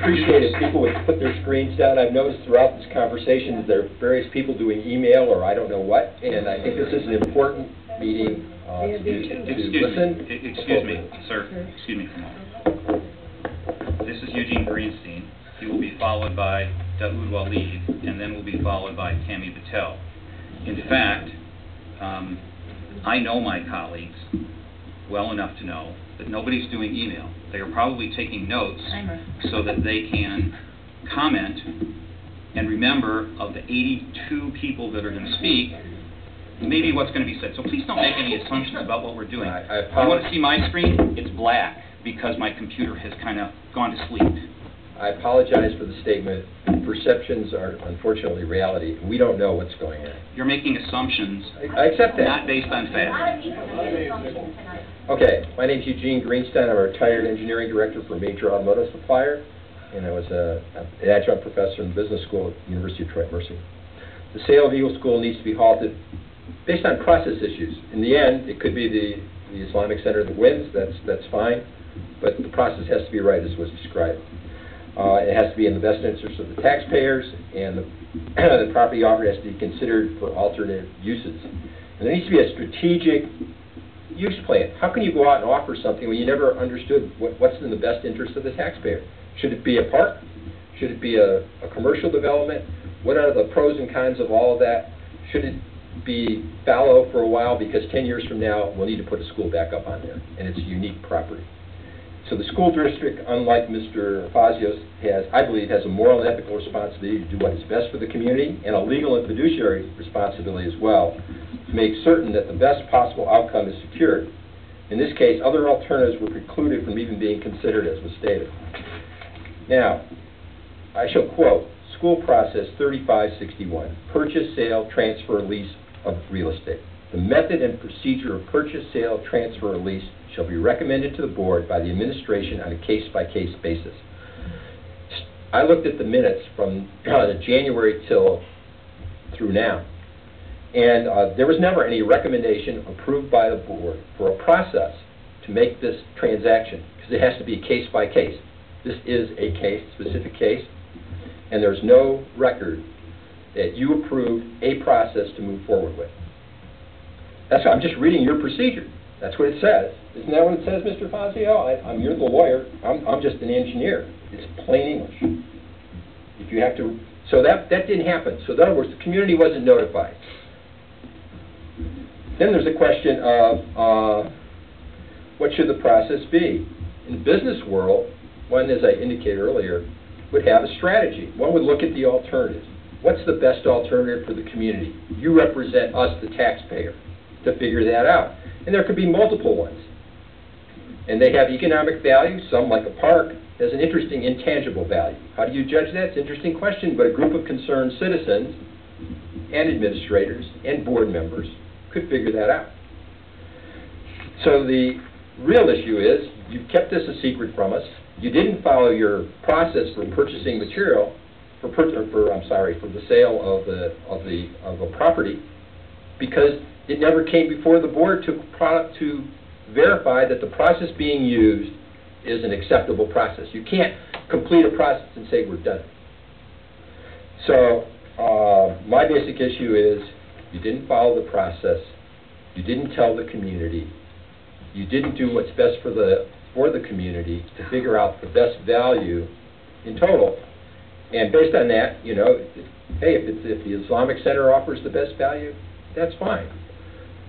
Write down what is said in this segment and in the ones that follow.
appreciate if people would put their screens down. I've noticed throughout this conversation that there are various people doing email or I don't know what, and I think this is an important meeting to listen. Excuse me, sir. Excuse me for a moment. This is Eugene Greenstein. He will be followed by Daoud Walid, and then will be followed by Tammy Patel. In fact, I know my colleagues well enough to know that nobody's doing email. They are probably taking notes so that they can comment and remember of the 82 people that are going to speak, maybe what's going to be said. So please don't make any assumptions about what we're doing. You want to see my screen? It's black because my computer has kind of gone to sleep. I apologize for the statement. Perceptions are unfortunately reality. We don't know what's going on. You're making assumptions I accept that. not based on fact. Okay, my name is Eugene Greenstein. I'm a retired engineering director for a major automotive supplier, and I was an adjunct professor in the business school at the University of Detroit Mercy. The sale of Eagle School needs to be halted based on process issues. In the end, it could be the Islamic Center that wins. That's fine, but the process has to be right as was described. It has to be in the best interest of the taxpayers, and the property offered has to be considered for alternative uses. And there needs to be a strategic use plan. How can you go out and offer something when you never understood what's in the best interest of the taxpayer? Should it be a park? Should it be a commercial development? What are the pros and cons of all of that? Should it be fallow for a while because 10 years from now we'll need to put a school back up on there, and it's a unique property. So the school district, unlike Mr. Fazios, I believe, has a moral and ethical responsibility to do what is best for the community, and a legal and fiduciary responsibility as well, to make certain that the best possible outcome is secured. In this case, other alternatives were precluded from even being considered, as was stated. Now, I shall quote, School Process 3561, Purchase, Sale, Transfer, Lease of Real Estate. The method and procedure of purchase, sale, transfer, or lease shall be recommended to the board by the administration on a case-by-case basis. I looked at the minutes from January through now, and there was never any recommendation approved by the board for a process to make this transaction, because it has to be case-by-case. This is a specific case, and there's no record that you approved a process to move forward with. That's why I'm just reading your procedure. That's what it says. Isn't that what it says, Mr. Fazio? You're the lawyer. I'm just an engineer. It's plain English. If you have to, so that didn't happen. So in other words, the community wasn't notified. Then there's a question of what should the process be? In the business world, one, as I indicated earlier, would have a strategy. One would look at the alternatives. What's the best alternative for the community? You represent us, the taxpayer, to figure that out. And there could be multiple ones. And they have economic value. Some, like a park, has an interesting intangible value. How do you judge that? It's an interesting question, but a group of concerned citizens and administrators and board members could figure that out. So the real issue is, you've kept this a secret from us. You didn't follow your process for purchasing material, for the sale of a property, because it never came before the board to verify that the process being used is an acceptable process. You can't complete a process and say we're done. So my basic issue is you didn't follow the process, you didn't tell the community, you didn't do what's best for the community to figure out the best value in total. And based on that, you know, hey, if the Islamic Center offers the best value, that's fine.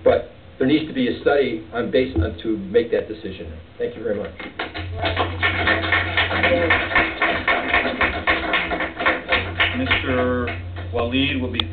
But there needs to be a study to make that decision. Thank you very much. Mr. Walid will be